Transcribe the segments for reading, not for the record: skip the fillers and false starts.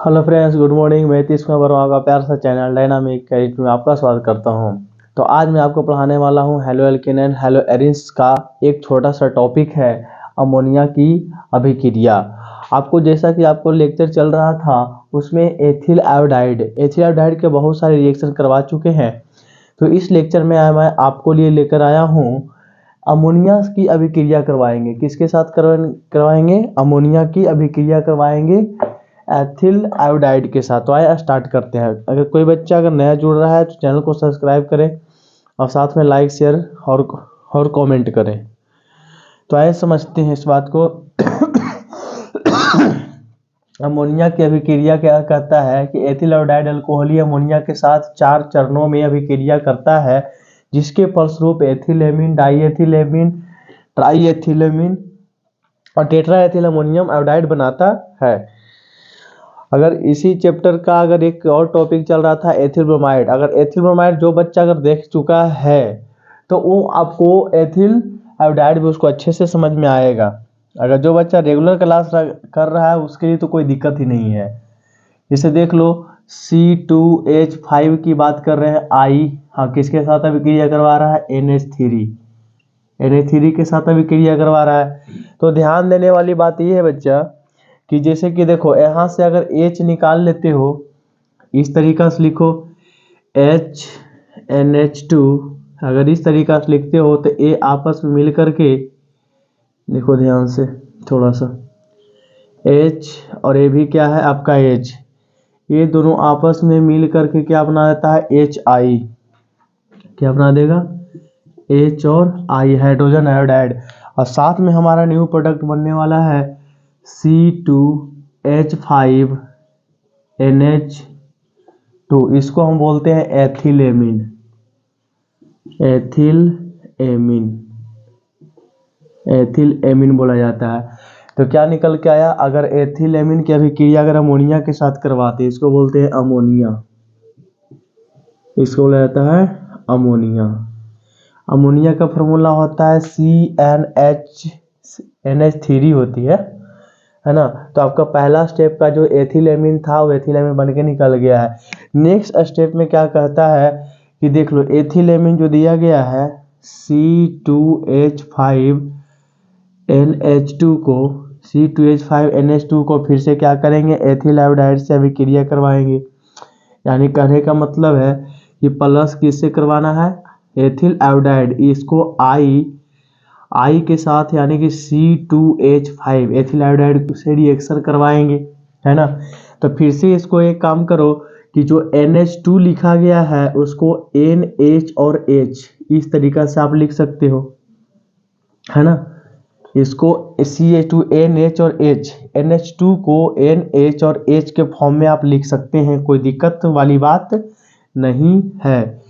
Hello friends, good morning. मैं तीस कुमार वर्मा का प्यार सा चैनल डायनामिक कैरेट में आपका स्वागत करता हूं। तो आज मैं आपको पढ़ाने वाला हूं halo alkane and hello arenes का एक छोटा सा टॉपिक है अमोनिया की अभिक्रिया। आपको जैसा कि आपको लेक्चर चल रहा था उसमें एथिल आयोडाइड के बहुत सारे रिएक्शन करवा चुके हैं। तो इस लेक्चर में मैं आपको लिए लेकर आया हूँ अमोनिया की अभिक्रिया करवाएंगे। किसके साथ करवाएंगे? अमोनिया की अभिक्रिया करवाएंगे एथिल आयोडाइड के साथ। तो आइए स्टार्ट करते हैं। अगर कोई बच्चा अगर नया जुड़ रहा है तो चैनल को सब्सक्राइब करें और साथ में लाइक शेयर और कमेंट करें। तो आइए समझते हैं इस बात को। अमोनिया की अभिक्रिया क्या कहता है कि एथिल आयोडाइड अल्कोहलीय अमोनिया के साथ 4 चरणों में अभिक्रिया करता है, जिसके फलस्वरूप एथिलेमिन, डाईएथिलेमिन, ट्राईएथिलेमिन और टेट्राएथिल अमोनियम आयोडाइड बनाता है। अगर इसी चैप्टर का अगर एक और टॉपिक चल रहा था एथिल ब्रोमाइड। अगर एथिल ब्रोमाइड जो बच्चा अगर देख चुका है तो वो आपको एथिल आयोडाइड भी उसको अच्छे से समझ में आएगा। अगर जो बच्चा रेगुलर क्लास कर रहा है उसके लिए तो कोई दिक्कत ही नहीं है। जैसे देख लो C2H5 की बात कर रहे हैं आई, हाँ किसके साथ अभिक्रिया करवा रहा है? NH3 के साथ अभिक्रिया करवा रहा है। तो ध्यान देने वाली बात यह है बच्चा कि जैसे कि देखो यहाँ से अगर H निकाल लेते हो, इस तरीका से लिखो HNH2, अगर इस तरीका से लिखते हो तो ये आपस में मिल करके देखो ध्यान से थोड़ा सा, H और ये भी क्या है आपका H, ये दोनों आपस में मिल करके क्या बना देता है? HI। क्या बना देगा? H और I, हाइड्रोजन आयोडाइड। और साथ में हमारा न्यू प्रोडक्ट बनने वाला है C2H5NH2। इसको हम बोलते हैं एथिलेमिन। एथिलेमिन बोला जाता है। तो क्या निकल के आया? अगर एथिलेमिन की अभिक्रिया अगर अमोनिया के साथ करवाते इसको बोलते हैं अमोनिया। इसको बोला जाता है अमोनिया। अमोनिया का फॉर्मूला होता है CnH3 होती है ना। तो आपका पहला स्टेप का जो एथिलेमिन था वो एथिलेमिन बन के निकल गया है। नेक्स्ट स्टेप में क्या कहता है कि देख लो एथिलेमिन जो दिया गया है C2H5NH2 को फिर से क्या करेंगे? एथिल आयोडाइड से अभिक्रिया करवाएंगे। यानी कहने का मतलब है कि प्लस किससे करवाना है? Ethyl iodide. इसको आई के साथ यानी कि C2H5 एथिल आयोडाइड से रिएक्शन करवाएंगे, है ना। तो फिर से इसको एक काम करो कि जो NH2 लिखा गया है उसको NH और H इस तरीका से आप लिख सकते हो, है ना। इसको CH2NH और H, NH2 को NH और H के फॉर्म में आप लिख सकते हैं, कोई दिक्कत वाली बात नहीं है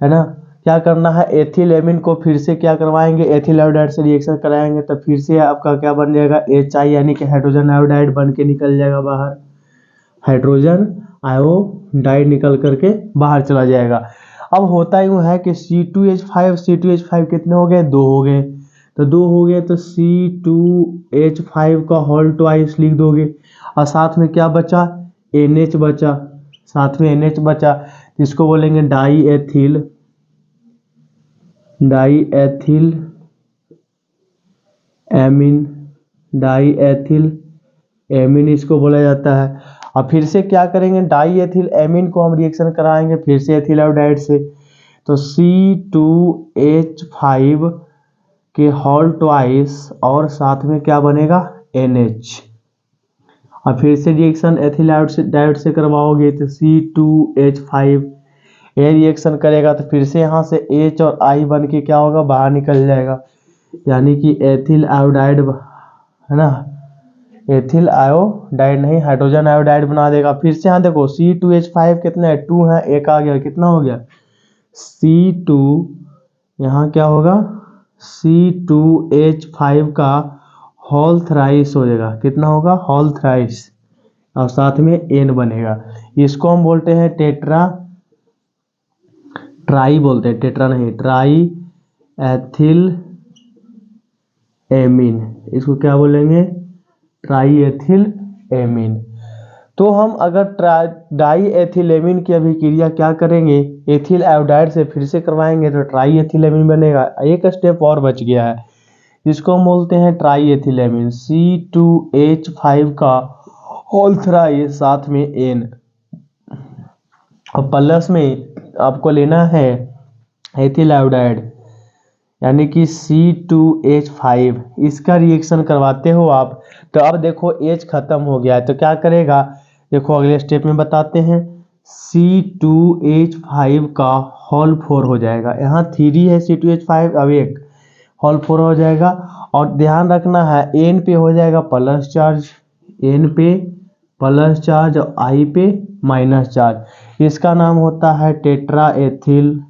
ना। क्या करना है? एथिलेमिन को फिर से क्या करवाएंगे? एथिल आयोडाइड से रिएक्शन कराएंगे तो फिर से आपका क्या बन जाएगा? HI यानी कि हाइड्रोजन आयोडाइड बन के निकल जाएगा बाहर। हाइड्रोजन आयोडाइड निकल करके बाहर चला जाएगा। अब होता यूँ है कि C2H5 कितने हो गए? 2 हो गए। तो 2 हो गए तो C2H5 का होल ट्वाइस लिख दोगे और साथ में क्या बचा? NH बचा। साथ में NH बचा, इसको बोलेंगे डाईएथिल एमीन इसको बोला जाता है। और फिर से क्या करेंगे? डाईएथिल एमीन को हम रिएक्शन कराएंगे फिर से एथिल आयोडाइड से। तो C2H5 के होल ट्वाइस और साथ में क्या बनेगा? NH। और फिर से रिएक्शन एथिल आयोडाइड से करवाओगे तो C2H5 ये रिएक्शन करेगा तो फिर से यहाँ से H और I बन के क्या होगा? बाहर निकल जाएगा। यानी कि एथिल आयोडाइड, है ना। एथिल आयोडाइड नहीं, हाइड्रोजन आयोडाइड बना देगा। फिर से यहाँ देखो C2H5 कितना है? 2 है, एक आ गया, कितना हो गया? C2 यहाँ क्या होगा? C2H5 का होल थ्राइस हो जाएगा। कितना होगा? Whole thrice. और साथ में N बनेगा। इसको हम बोलते हैं ट्राई बोलते हैं, टेट्रा नहीं, ट्राई एथिल एमीन। इसको क्या बोलेंगे? Try ethyl amine. तो तो हम अगर डाई एथिलेमिन की अभिक्रिया क्या करेंगे, एथिल आयोडाइड से फिर से करवाएंगे तो ट्राई एथिलेमिन बनेगा। एक स्टेप और बच गया है, जिसको हम बोलते हैं ट्राई एथिलेमिन, C2H5 का होल थ्राई साथ में N, और प्लस में आपको लेना है एथिल आयोडाइड यानी कि C2H5। इसका रिएक्शन करवाते हो आप, तो अब देखो H खत्म हो गया है तो क्या करेगा, देखो अगले स्टेप में बताते हैं। C2H5 का होल 4 हो जाएगा, यहाँ 3 है C2H5, अब एक होल 4 हो जाएगा। और ध्यान रखना है N पे हो जाएगा प्लस चार्ज, N पे प्लस चार्ज और I पे माइनस चार्ज। इसका नाम होता है टेट्रा एथिल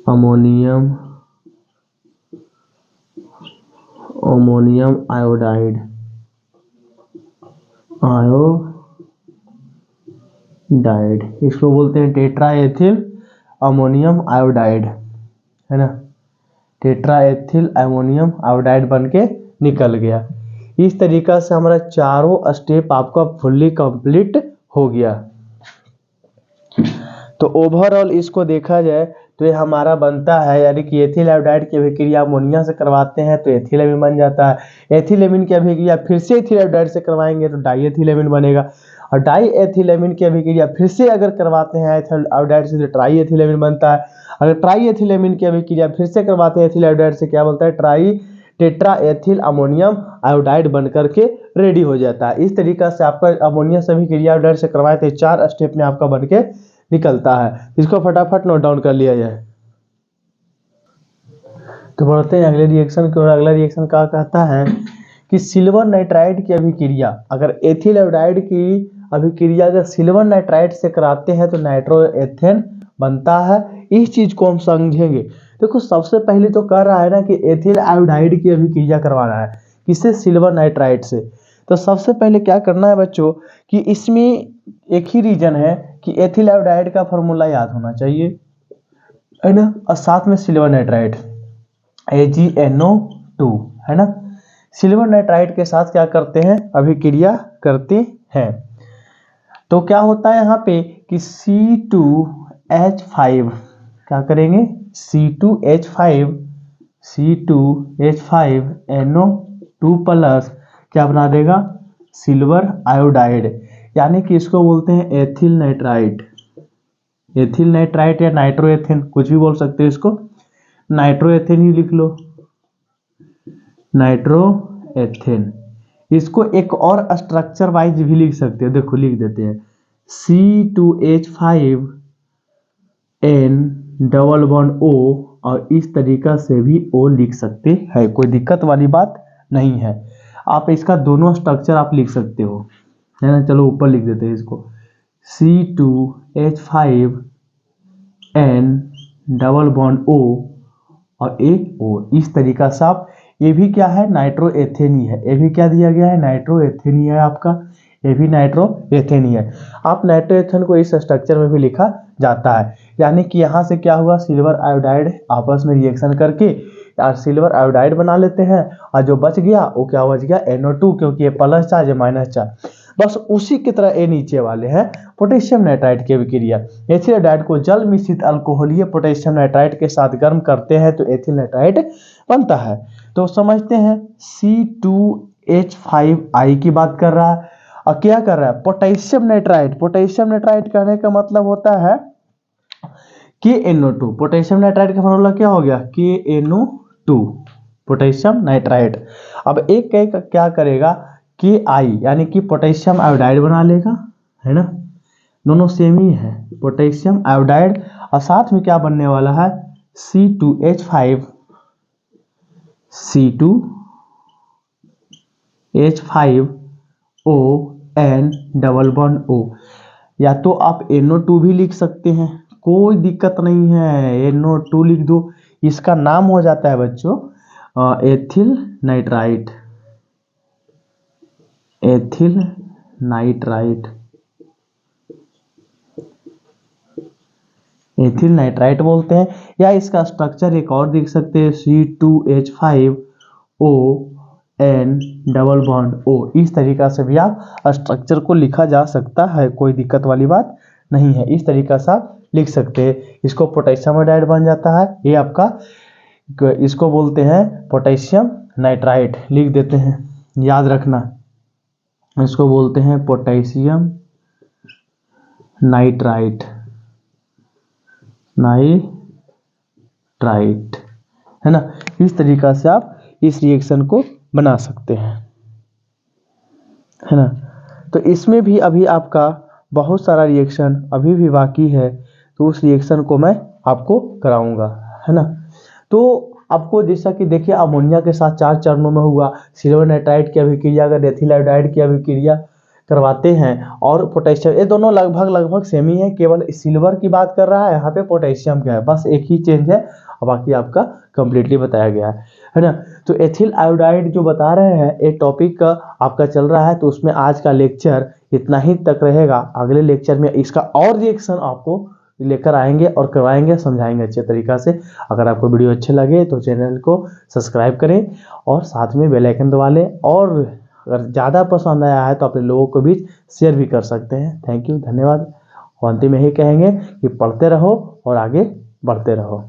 अमोनियम आयोडाइड, इसको बोलते हैं टेट्रा एथिल अमोनियम आयोडाइड, है ना। टेट्रा एथिल अमोनियम आयोडाइड बन के निकल गया। इस तरीका से हमारा चारों स्टेप आपका फुल्ली कंप्लीट हो गया। तो ओवरऑल इसको देखा जाए तो ये हमारा बनता है, यानी कि एथिल आयोडाइड की अभिक्रिया अमोनिया से करवाते हैं तो एथिलेमिन बन जाता है। एथिलेमिन की अभिक्रिया फिर से एथिल आयोडाइड से करवाएंगे तो डाई एथिलेमिन बनेगा, और डाई एथिलेमिन की अभिक्रिया फिर से अगर करवाते हैं एथिल आयोडाइड से तो ट्राई एथिलेमिन बनता है। अगर ट्राई एथिलेमिन की अभिक्रिया फिर से करवाते हैं एथिल आयोडाइड से, क्या बोलता है, try tetra ethyl ammonium iodide बनकर के रेडी हो जाता है। इस तरीका से आपका अमोनिया से अभिक्रिया आयोडाइड से करवाए थे 4 स्टेप में आपका बनके निकलता है। इसको फटाफट नोट डाउन कर लिया जाए। तो बढ़ते हैं अगले रिएक्शन की ओर। अगला रिएक्शन क्या कहता है कि सिल्वर नाइट्राइड की अभिक्रिया, अगर एथिल आयोडाइड की अभिक्रिया अगर सिल्वर नाइट्राइड से कराते हैं तो नाइट्रोएथेन बनता है। इस चीज को हम समझेंगे। देखो सबसे पहले तो कह रहा है ना कि एथिल आयोडाइड की अभिक्रिया करवाना है, किससे, सिल्वर नाइट्राइड से। तो सबसे पहले क्या करना है बच्चों कि इसमें एक ही रीजन है कि एथिल आयोडाइड का फॉर्मूला याद होना चाहिए, है ना, और साथ में सिल्वर नाइट्राइड AgNO2, है ना। सिल्वर नाइट्राइड के साथ क्या करते हैं, अभिक्रिया करते हैं। तो क्या होता है यहाँ पे कि C2H5 क्या करेंगे, C2H5NO2 प्लस क्या बना देगा, सिल्वर आयोडाइड, यानी कि इसको बोलते हैं एथिल नाइट्राइट। एथिल नाइट्राइट या नाइट्रोएथेन कुछ भी बोल सकते हो, इसको नाइट्रोएथेन ही लिख लो, नाइट्रोएथेन। इसको एक और स्ट्रक्चर वाइज भी लिख सकते हो, देखो लिख देते हैं C2H5N_O, और इस तरीका से भी O लिख सकते हैं, कोई दिक्कत वाली बात नहीं है। आप इसका दोनों स्ट्रक्चर आप लिख सकते हो, है ना। चलो ऊपर लिख देते हैं इसको C2H5N_O और एक O, इस तरीका से आप, ये भी क्या है, नाइट्रोएथेन ही है, ये भी क्या दिया गया है, नाइट्रोएथेन ही है आपका, ये भी नाइट्रोएथेन ही है। आप नाइट्रोएथेन को इस स्ट्रक्चर में भी लिखा जाता है, यानी कि यहाँ से क्या हुआ, सिल्वर आयोडाइड आपस में रिएक्शन करके यार सिल्वर आयोडाइड बना लेते हैं, और जो बच गया वो क्या बच गया, NO2, क्योंकि ये प्लस चार्ज है माइनस चार्ज। बस उसी की तरह ये नीचे वाले हैं पोटेशियम नाइट्राइड की अभिक्रिया। एथिल आयोडाइड को जल मिश्रित अल्कोहलीय पोटेशियम नाइट्राइड के साथ गर्म करते हैं तो एथिल नाइट्राइड बनता है। तो समझते हैं C2H5I की बात कर रहा है, और क्या कर रहा है, पोटेशियम नाइट्राइड। पोटेशियम नाइट्राइड कहने का मतलब होता है KNO2। पोटेशियम नाइट्राइड का फॉर्मूला क्या हो गया, KNO2, पोटेशियम नाइट्राइड। अब एक क्या करेगा, KI यानी कि पोटेशियम आयोडाइड बना लेगा, है ना, दोनों सेम ही है, पोटेशियम आयोडाइड, और साथ में क्या बनने वाला है, C2H5ON_O, या तो आप NO2 भी लिख सकते हैं, कोई दिक्कत नहीं है, NO2 लिख दो। इसका नाम हो जाता है बच्चों ethyl nitrite, ethyl nitrite. Ethyl nitrite बोलते हैं। या इसका स्ट्रक्चर एक और देख सकते हैं, C2H5ON डबल बॉन्ड O। इस तरीका से भी आप स्ट्रक्चर को लिखा जा सकता है, कोई दिक्कत वाली बात नहीं है। इस तरीका से आप लिख सकते हैं। इसको पोटेशियम आयोडाइड बन जाता है, ये आपका, इसको बोलते हैं पोटेशियम नाइट्राइट, लिख देते हैं, याद रखना। इसको बोलते हैं पोटेशियम नाइट्राइट, नाइट्राइट, है ना। इस तरीका से आप इस रिएक्शन को बना सकते हैं, है ना। तो इसमें भी अभी आपका बहुत सारा रिएक्शन अभी भी बाकी है, तो उस रिएक्शन को मैं आपको कराऊंगा, है ना। तो आपको जैसा कि देखिए अमोनिया के साथ 4 चरणों में हुआ, सिल्वर नाइट्राइट की अभिक्रिया अगर एथिल आयोडाइड की अभिक्रिया करवाते हैं, और पोटेशियम, ये दोनों लगभग सेम ही है, केवल सिल्वर की बात कर रहा है, यहाँ पे पोटेशियम का है, बस एक ही चेंज है, और बाकी आपका कंप्लीटली बताया गया है ना। तो एथिल आयोडाइड जो बता रहे हैं, एक टॉपिक का आपका चल रहा है, तो उसमें आज का लेक्चर इतना ही तक रहेगा। अगले लेक्चर में इसका और रिएक्शन आपको लेकर आएंगे और करवाएंगे, समझाएंगे अच्छे तरीका से। अगर आपको वीडियो अच्छे लगे तो चैनल को सब्सक्राइब करें और साथ में बेल आइकन दबा लें, और अगर ज़्यादा पसंद आया है तो अपने लोगों के बीच शेयर भी कर सकते हैं। थैंक यू, धन्यवाद। और अंतिम में यही कहेंगे कि पढ़ते रहो और आगे बढ़ते रहो।